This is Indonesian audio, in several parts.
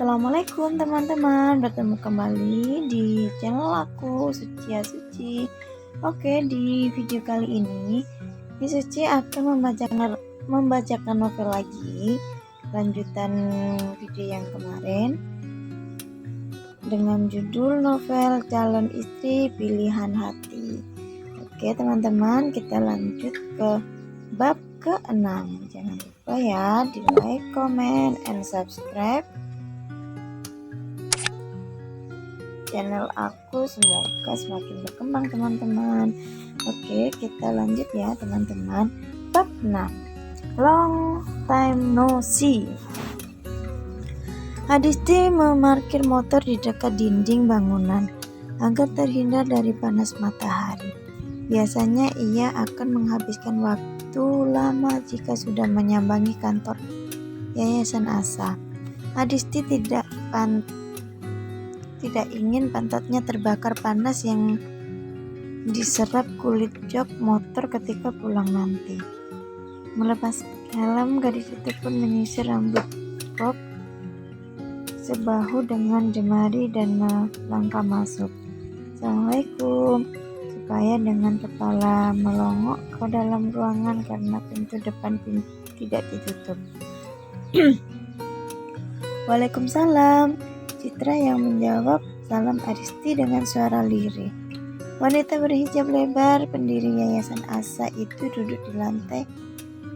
Assalamualaikum teman-teman, bertemu kembali di channel aku Suci ya Suci. Oke, di video kali ini Suci akan membacakan novel lagi, lanjutan video yang kemarin dengan judul novel Calon Istri Pilihan Hati. Oke teman-teman, kita lanjut ke bab ke-6. Jangan lupa ya di like, comment, and subscribe channel aku, semoga semakin berkembang teman-teman. Oke, kita lanjut ya teman-teman. Bab 6, Long Time No See. Adisti memarkir motor di dekat dinding bangunan agar terhindar dari panas matahari. Biasanya ia akan menghabiskan waktu lama jika sudah menyambangi kantor Yayasan Asa. Adisti tidak ingin pantatnya terbakar panas yang diserap kulit jok motor ketika pulang nanti. Melepas helm, gadis itu pun menyisir rambut bob sebahu dengan jemari dan melangkah masuk. Assalamualaikum, supaya dengan kepala melongok ke dalam ruangan karena pintu depan tidak ditutup. Waalaikumsalam, Citra yang menjawab salam Adisti dengan suara lirih. Wanita berhijab lebar pendiri Yayasan Asa itu duduk di lantai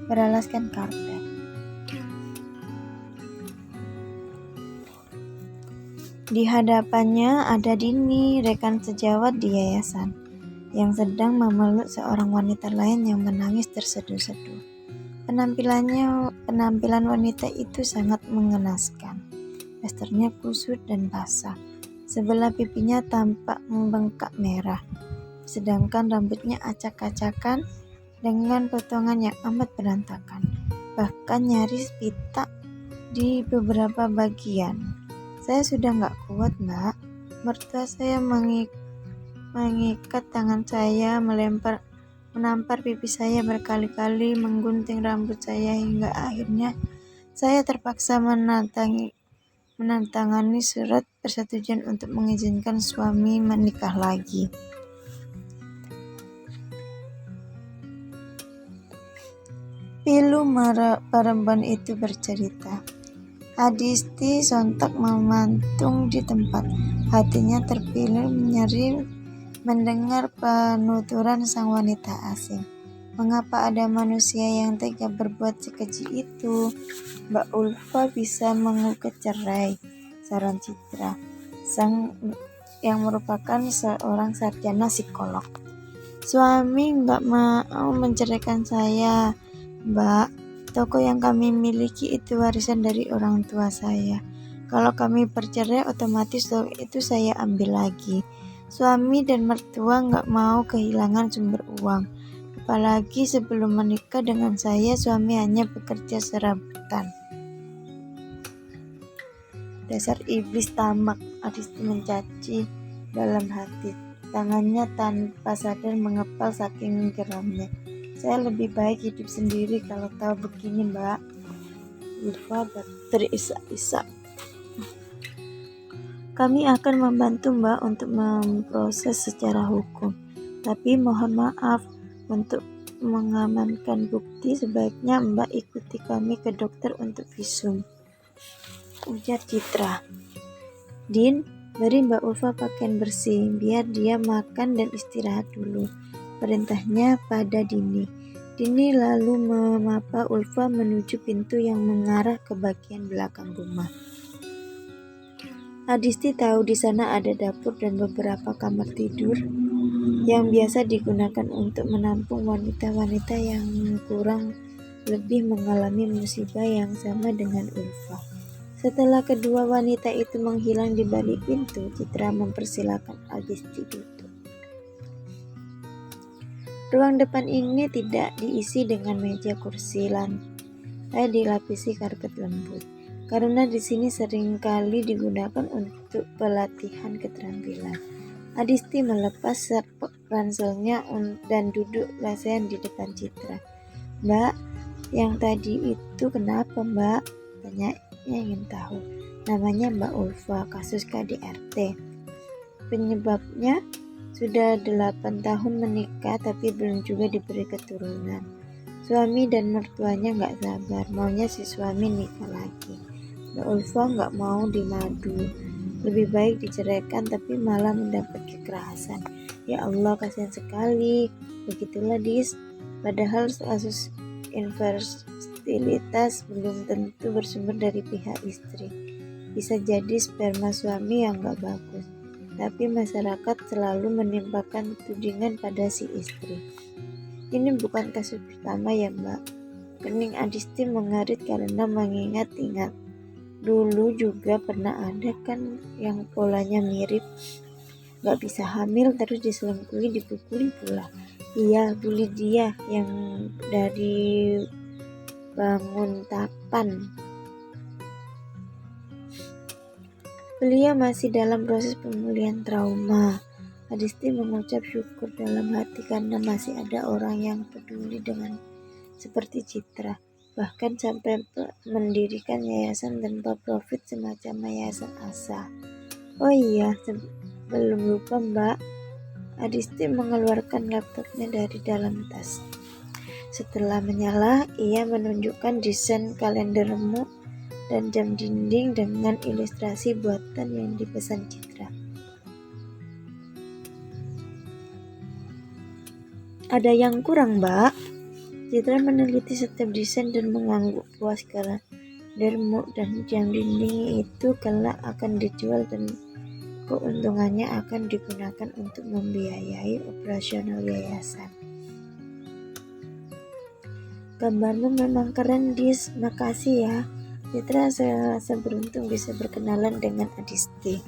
beralaskan karpet. Di hadapannya ada Dini, rekan sejawat di yayasan, yang sedang memeluk seorang wanita lain yang menangis terseduh-seduh. Penampilan wanita itu sangat mengenaskan. Dasternya kusut dan basah. Sebelah pipinya tampak membengkak merah, sedangkan rambutnya acak-acakan dengan potongan yang amat berantakan, bahkan nyaris pitak di beberapa bagian. Saya sudah gak kuat, Mbak. Mertua saya mengikat tangan saya, menampar pipi saya berkali-kali, menggunting rambut saya, hingga akhirnya saya terpaksa menantangani surat persetujuan untuk mengizinkan suami menikah lagi. Pilu perempuan itu bercerita. Adisti sontak memantung di tempat. Hatinya terpilu nyeri mendengar penuturan sang wanita asing. Mengapa ada manusia yang tega berbuat sekeji itu? Mbak Ulfa bisa mengugat cerai, saran Citra, yang merupakan seorang sarjana psikolog. Suami nggak mau menceraikan saya, Mbak. Toko yang kami miliki itu warisan dari orang tua saya. Kalau kami bercerai, otomatis toko itu saya ambil lagi. Suami dan mertua nggak mau kehilangan sumber uang. Apalagi sebelum menikah dengan saya, suami hanya bekerja serabutan. Dasar iblis tamak, Adisti mencaci dalam hati. Tangannya tanpa sadar mengepal saking geramnya. Saya lebih baik hidup sendiri kalau tahu begini, Mbak. Ulfa terisak-isak. Kami akan membantu Mbak untuk memproses secara hukum. Tapi mohon maaf, untuk mengamankan bukti sebaiknya Mbak ikuti kami ke dokter untuk visum, ujar Citra. Din, beri Mbak Ulfa pakaian bersih, biar dia makan dan istirahat dulu, perintahnya pada Dini. Dini lalu memapa Ulfa menuju pintu yang mengarah ke bagian belakang rumah. Adisti tahu di sana ada dapur dan beberapa kamar tidur yang biasa digunakan untuk menampung wanita-wanita yang kurang lebih mengalami musibah yang sama dengan Ulfa. Setelah kedua wanita itu menghilang di balik pintu, Citra mempersilakan Adisti duduk. Ruang depan ini tidak diisi dengan meja kursi, lantai dilapisi karpet lembut, karena di sini seringkali digunakan untuk pelatihan keterampilan. Adisti melepas ranselnya dan duduk lesehan di depan Citra. Mbak, yang tadi itu kenapa, Mbak? Tanyanya ingin tahu. Namanya Mbak Ulfa, kasus KDRT. Penyebabnya sudah 8 tahun menikah tapi belum juga diberi keturunan. Suami dan mertuanya gak sabar, maunya si suami nikah lagi. Mbak Ulfa gak mau dimadu, lebih baik diceraikan tapi malah mendapat kekerasan. Ya Allah, kasihan sekali. Begitulah dis. Padahal kasus infertilitas belum tentu bersumber dari pihak istri. Bisa jadi sperma suami yang gak bagus, tapi masyarakat selalu menimpakan tudingan pada si istri. Ini bukan kasus pertama ya Mbak. Kening Adisti mengarit karena mengingat-ingat. Dulu juga pernah ada kan yang polanya mirip. Gak bisa hamil terus diselingkuhi, dipukuli pula. Iya, bully dia yang dari Banguntapan. Beliau masih dalam proses pemulihan trauma. Adisti mengucap syukur dalam hati karena masih ada orang yang peduli dengan seperti Citra. Bahkan sampai mendirikan yayasan tanpa profit semacam Yayasan Asa. Oh iya, sebelum lupa Mbak, Adisti mengeluarkan laptopnya dari dalam tas. Setelah menyala, ia menunjukkan desain kalendermu dan jam dinding dengan ilustrasi buatan yang dipesan Citra. Ada yang kurang, Mbak? Citra meneliti setiap desain dan mengangguk puas kalendermu dan jam dinding itu kelak akan dijual dan keuntungannya akan digunakan untuk membiayai operasional yayasan. Gambarmu memang keren, Dis. Makasih ya. Citra serasa beruntung bisa berkenalan dengan Adisti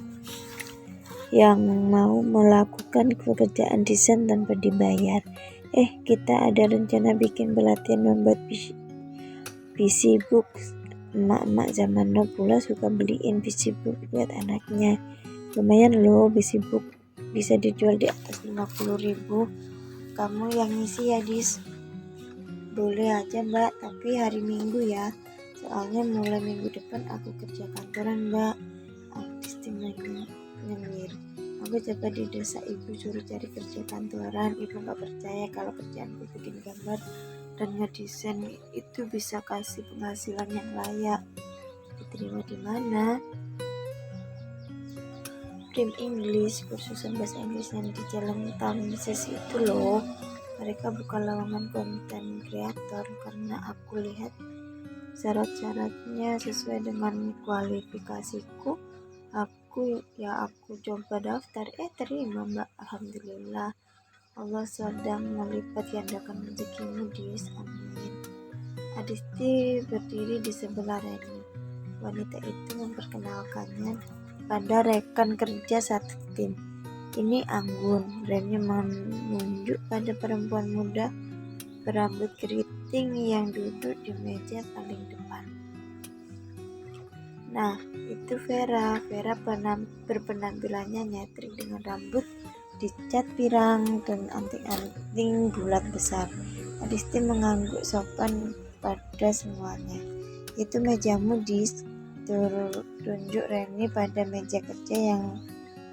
yang mau melakukan pekerjaan desain tanpa dibayar. Kita ada rencana bikin pelatihan membuat PC book. Emak-emak zaman now pula suka beliin PC book buat anaknya. Lumayan loh, PC book bisa dijual di atas 50.000. Kamu yang ngisi ya, Dis? Boleh aja Mbak, tapi hari Minggu ya. Soalnya mulai minggu depan aku kerja kantoran Mbak. Adisti nyengir. Aku coba didesak ibu suruh cari kerja kantoran. Ibu gak percaya kalau kerjaanku bikin gambar dan ngedesain itu bisa kasih penghasilan yang layak. Diterima di mana? Prim English, kursusan bahasa Inggris yang di Jalan Tamsis itu loh. Mereka buka lowongan konten kreator karena aku lihat syarat-syaratnya sesuai dengan kualifikasiku. Aku coba daftar, terima Mbak. Alhamdulillah, Allah sedang melipat gandakan rezekimu, Dis. Amin. Adisti berdiri di sebelah Reni. Wanita itu memperkenalkannya pada rekan kerja satu tim. Ini Anggun. Reni menunjuk pada perempuan muda berambut keriting yang duduk di meja paling depan. Nah, itu Vera. Vera berpenampilannya nyentrik dengan rambut dicat pirang dan anting-anting bulat besar. Adisti mengangguk sopan pada semuanya. Itu mejamu, Dis. Tunjuk Reni pada meja kerja yang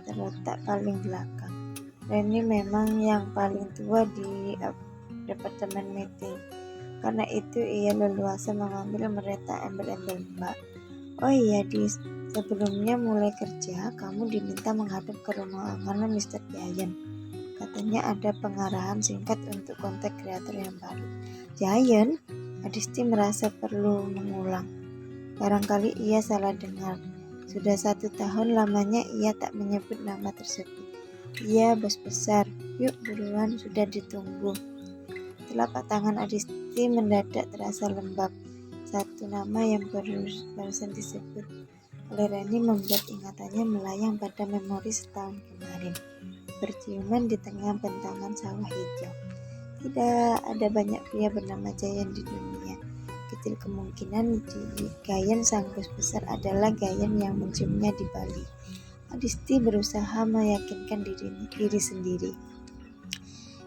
terletak paling belakang. Reni memang yang paling tua di departemen meeting. Karena itu ia leluasa mengambil meretak embel-embel Mbak. Oh iya, Dis. Sebelumnya mulai kerja, kamu diminta menghadap ke ruangan Mr. Giant. Katanya ada pengarahan singkat untuk konten kreator yang baru. Giant? Adisti merasa perlu mengulang. Barangkali ia salah dengar. Sudah 1 tahun lamanya ia tak menyebut nama tersebut. Iya, bos besar. Yuk buruan, sudah ditunggu. Telapak tangan Adisti mendadak terasa lembab. Satu nama yang barusan disebut oleh Reni membuat ingatannya melayang pada memori setahun kemarin. Berciuman di tengah bentangan sawah hijau. Tidak ada banyak pria bernama Giant di dunia. Kecil kemungkinan Giant sang bos besar adalah Giant yang menciumnya di Bali. Adisti berusaha meyakinkan diri sendiri.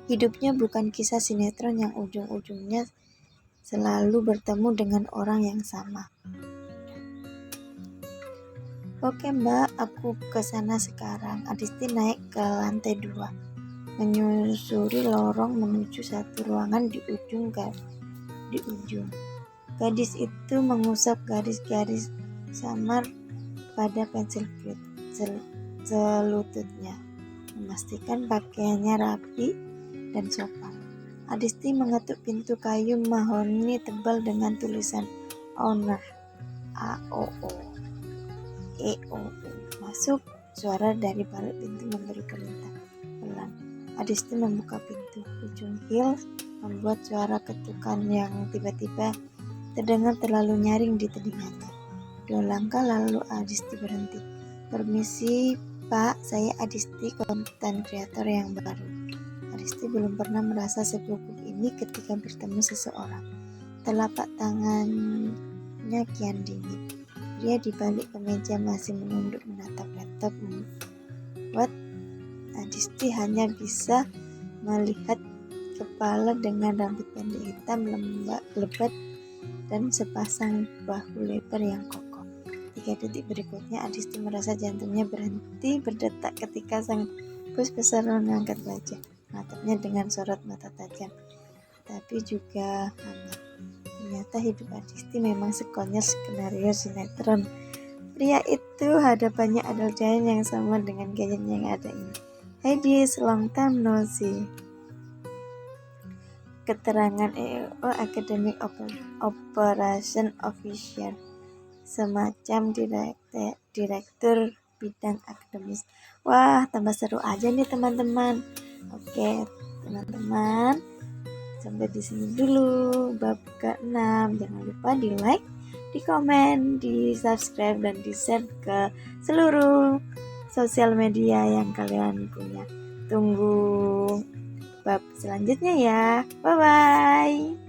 Hidupnya bukan kisah sinetron yang ujung-ujungnya selalu bertemu dengan orang yang sama. Oke mbak, aku ke sana sekarang. Adisti naik ke lantai 2, menyusuri lorong menuju satu ruangan di ujung. Gadis itu mengusap garis-garis samar pada pensil kit selututnya, memastikan pakaiannya rapi dan sopan. Adisti mengetuk pintu kayu mahoni tebal dengan tulisan Owner AOO EOO. Masuk, suara dari balik pintu memberi perintah. Pelan, Adisti membuka pintu. Ujung heels membuat suara ketukan yang tiba-tiba terdengar terlalu nyaring di telinganya. 2 langkah lalu Adisti berhenti. Permisi Pak, saya Adisti, konten kreator yang baru. Adisti belum pernah merasa segugup ini ketika bertemu seseorang. Telapak tangannya kian dingin. Pria di balik kemeja masih menunduk menatap laptop, membuat Adisti hanya bisa melihat kepala dengan rambut pendek hitam lebat dan sepasang bahu lebar yang kokoh. 3 detik berikutnya Adisti merasa jantungnya berhenti berdetak ketika sang bos besar mengangkat wajah, menatapnya dengan sorot mata tajam, tapi juga hangat. Ternyata hidup Adisti memang sekonyol skenario sinetron. Pria itu hadapannya adalah giant yang sama dengan giant yang ada ini. Hey this, long time no see. Keterangan EOO Academic Operation Officer, semacam direktur bidang akademis. Wah, tambah seru aja nih teman-teman. Oke, teman-teman, sampai di sini dulu bab ke-6. Jangan lupa di like, di komen, di subscribe, dan di share ke seluruh sosial media yang kalian punya. Tunggu bab selanjutnya ya. Bye bye.